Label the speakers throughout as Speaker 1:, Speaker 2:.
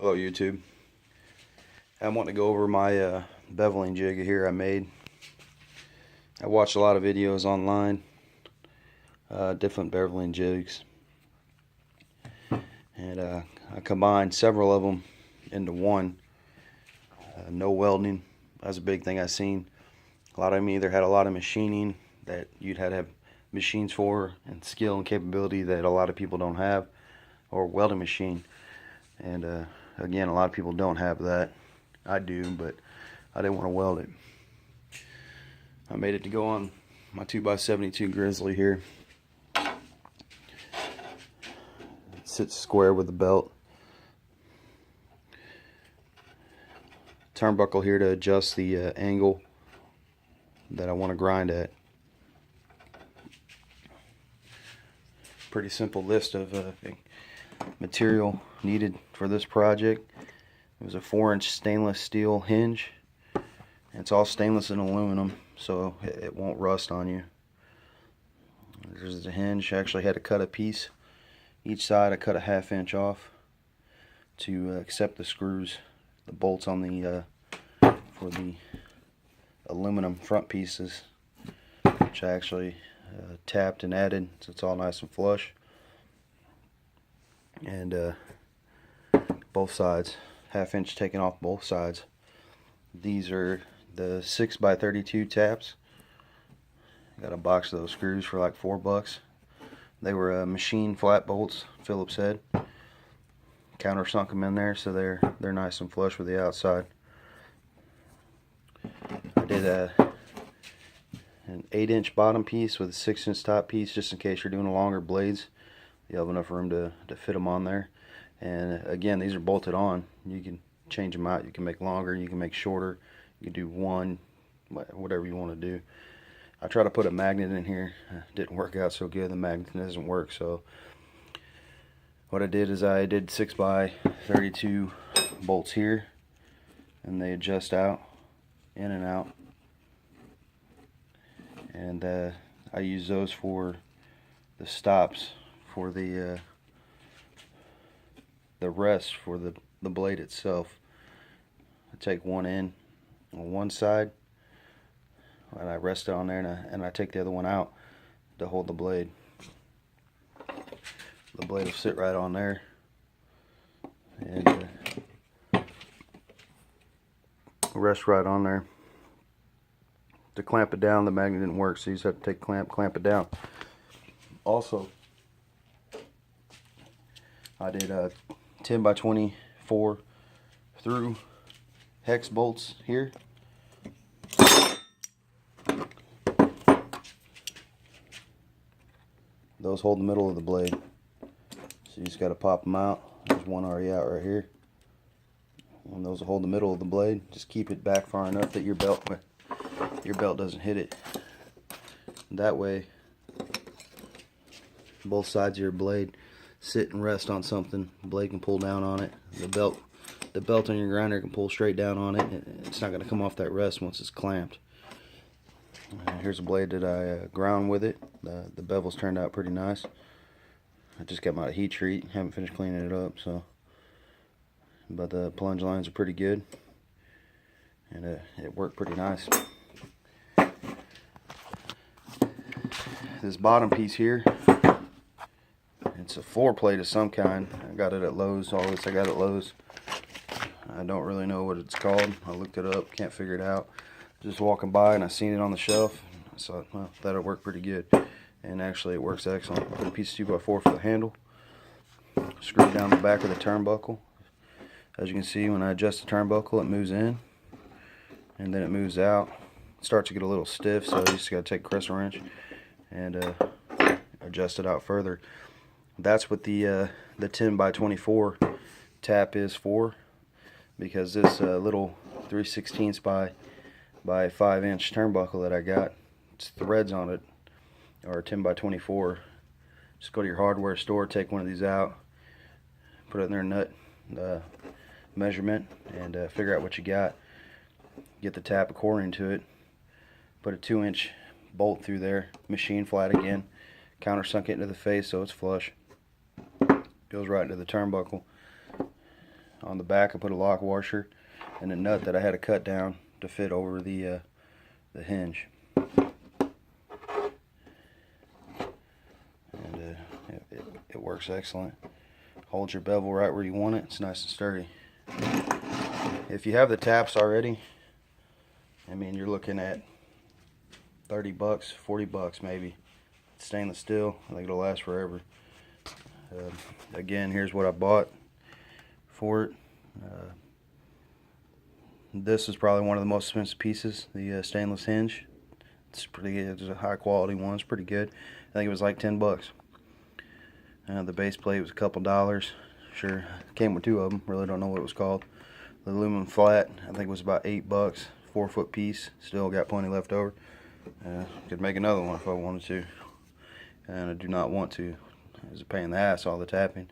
Speaker 1: Hello YouTube. I want to go over my beveling jig here I made. I watched a lot of videos online, different beveling jigs, and I combined several of them into one. No welding, that's a big thing I've seen. A lot of them either had a lot of machining that you'd have to have machines for, and skill and capability that a lot of people don't have, or welding machine. And again, a lot of people don't have that. I do, but I didn't want to weld it. I made it to go on my 2x72 Grizzly here. It sits square with the belt. Turnbuckle here to adjust the angle that I want to grind at. Pretty simple list of material needed for this project. It was a 4-inch stainless steel hinge. It's all stainless and aluminum, so it won't rust on you. There's the hinge. I actually had to cut a piece. Each side I cut a 1/2 inch off to accept the screws, the bolts on the for the aluminum front pieces, which I actually tapped and added so it's all nice and flush. And both sides, 1/2 inch taken off both sides. These are the 6x32 taps. Got a box of those screws for like $4. They were machine flat bolts, Phillips head. Countersunk them in there so they're nice and flush with the outside. I did an 8-inch bottom piece with a 6-inch top piece, just in case you're doing longer blades. You have enough room to fit them on there. And again, these are bolted on. You can change them out. You can make longer, you can make shorter, you can do one, whatever you want to do. I tried to put a magnet in here. It didn't work out so good. The magnet doesn't work, so what I did is I did 6x32 bolts here, and they adjust out, in and out. And I use those for the stops, for the rest for the blade itself. I take one in on one side, and I rest it on there, and I take the other one out to hold the blade. The blade will sit right on there, and rest right on there. To clamp it down, the magnet didn't work, so you just have to take clamp it down. Also, I did 10x24 through hex bolts here. Those hold the middle of the blade, so you just got to pop them out. There's one already out right here, and those will hold the middle of the blade. Just keep it back far enough that your belt doesn't hit it. That way both sides of your blade sit and rest on something. The blade can pull down on it. The belt on your grinder can pull straight down on it. It's not going to come off that rest once it's clamped. Here's a blade that I ground with it. The bevel's turned out pretty nice. I just got my heat treat. Haven't finished cleaning it up, so. But the plunge lines are pretty good, and it worked pretty nice. This bottom piece here, it's a floor plate of some kind. I got it at Lowe's. All this I got at Lowe's. I don't really know what it's called. I looked it up, can't figure it out. Just walking by and I seen it on the shelf. I thought, well, that'll work pretty good. And actually it works excellent. Put a piece of 2x4 for the handle. Screw down the back of the turnbuckle. As you can see, when I adjust the turnbuckle, it moves in, and then it moves out. It starts to get a little stiff, so you just got to take a crescent wrench and adjust it out further. That's what the 10x24 tap is for, because this little 3/16 by 5-inch turnbuckle that I got, it's threads on it, or 10x24. Just go to your hardware store, take one of these out, put it in their nut measurement, and figure out what you got. Get the tap according to it. Put a 2-inch bolt through there, machine flat again, countersunk it into the face so it's flush. Goes right into the turnbuckle. on the back I put a lock washer and a nut that I had to cut down to fit over the hinge. And it works excellent. Holds your bevel right where you want it. It's nice and sturdy. If you have the taps already, I mean, you're looking at 30 bucks, 40 bucks maybe. It's stainless steel. I think it'll last forever. Again, here's what I bought for it. This is probably one of the most expensive pieces, the stainless hinge. It's pretty good. It's a high quality one. It's pretty good. I think it was like 10 bucks. The base plate was a couple dollars. Sure, came with two of them. Really don't know what it was called. The aluminum flat, I think it was about 8 bucks. 4-foot piece. Still got plenty left over. Could make another one if I wanted to. And I do not want to. It's a pain in the ass, all the tapping.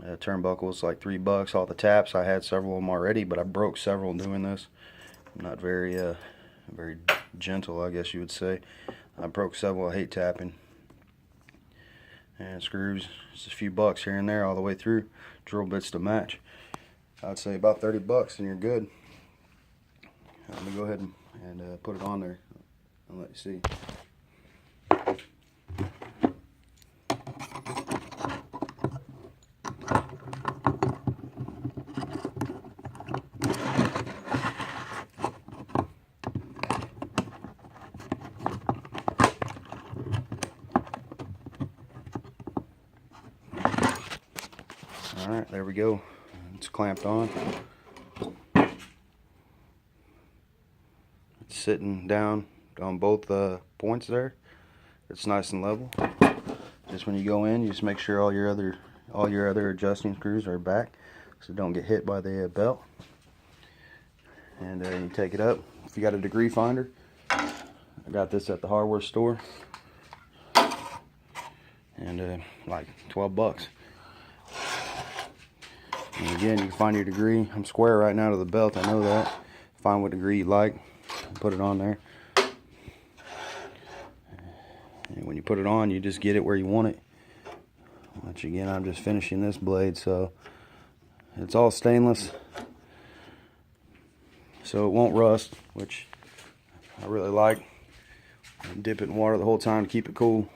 Speaker 1: Turnbuckles like 3 bucks. All the taps, I had several of them already, but I broke several doing this. I'm not very gentle, I guess you would say. I broke several. I hate tapping. And screws, just a few bucks here and there all the way through. Drill bits to match. I'd say about 30 bucks and you're good. Let me go ahead and put it on there and let you see. Alright, there we go. It's clamped on. It's sitting down on both points there. It's nice and level. Just when you go in, you just make sure all your other adjusting screws are back so don't get hit by the belt. And you take it up. If you got a degree finder, I got this at the hardware store. And like 12 bucks. And again, you can find your degree. I'm square right now to the belt, I know that. Find what degree you like, put it on there. And when you put it on, you just get it where you want it. Which again, I'm just finishing this blade, so it's all stainless. So it won't rust, which I really like. Dip it in water the whole time to keep it cool.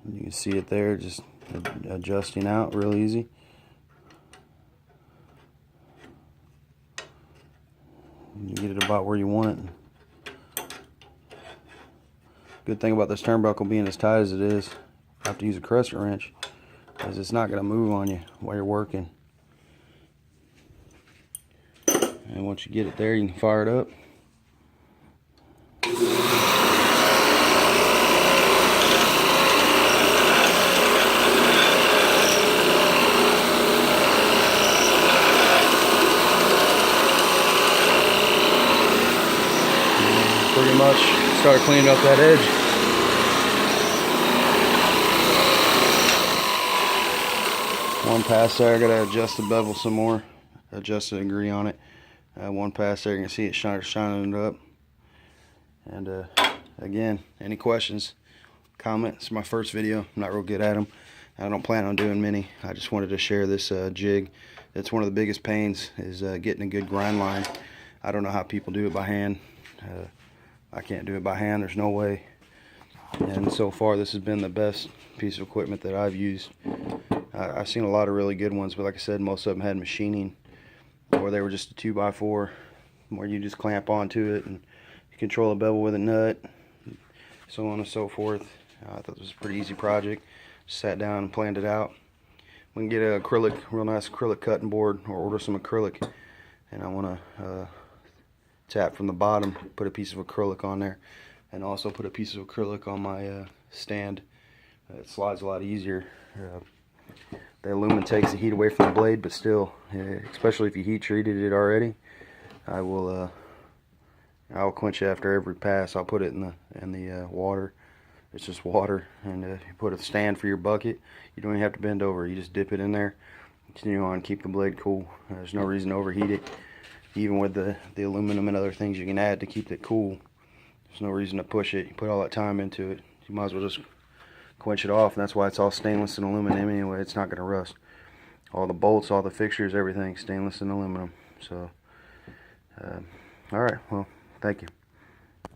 Speaker 1: You can see it there, just adjusting out real easy. You get it about where you want it. Good thing about this turnbuckle being as tight as it is, I have to use a crescent wrench because it's not going to move on you while you're working. And once you get it there, you can fire it up. Pretty much started cleaning up that edge. One pass there, I gotta adjust the bevel some more, adjust the degree on it. One pass there, you can see it shining it up. And again, any questions, comment. It's my first video, I'm not real good at them. I don't plan on doing many. I just wanted to share this jig. It's one of the biggest pains is getting a good grind line. I don't know how people do it by hand. I can't do it by hand, there's no way. And so far this has been the best piece of equipment that I've used. I've seen a lot of really good ones, but like I said, most of them had machining, or they were just a 2x4 where you just clamp onto it and you control the bevel with a nut, so on and so forth. I thought this was a pretty easy project. Sat down and planned it out. We can get an acrylic, real nice acrylic cutting board, or order some acrylic. And I want to tap from the bottom, put a piece of acrylic on there, and also put a piece of acrylic on my stand. It slides a lot easier. The aluminum takes the heat away from the blade, but still, especially if you heat treated it already, I'll quench it after every pass. I'll put it in the water. It's just water, and you put a stand for your bucket. You don't even have to bend over. You just dip it in there, continue on, keep the blade cool. There's no reason to overheat it. Even with the aluminum and other things you can add to keep it cool, there's no reason to push it. You put all that time into it, you might as well just quench it off, and that's why it's all stainless and aluminum anyway. It's not going to rust. All the bolts, all the fixtures, everything stainless and aluminum. So, all right, well, thank you.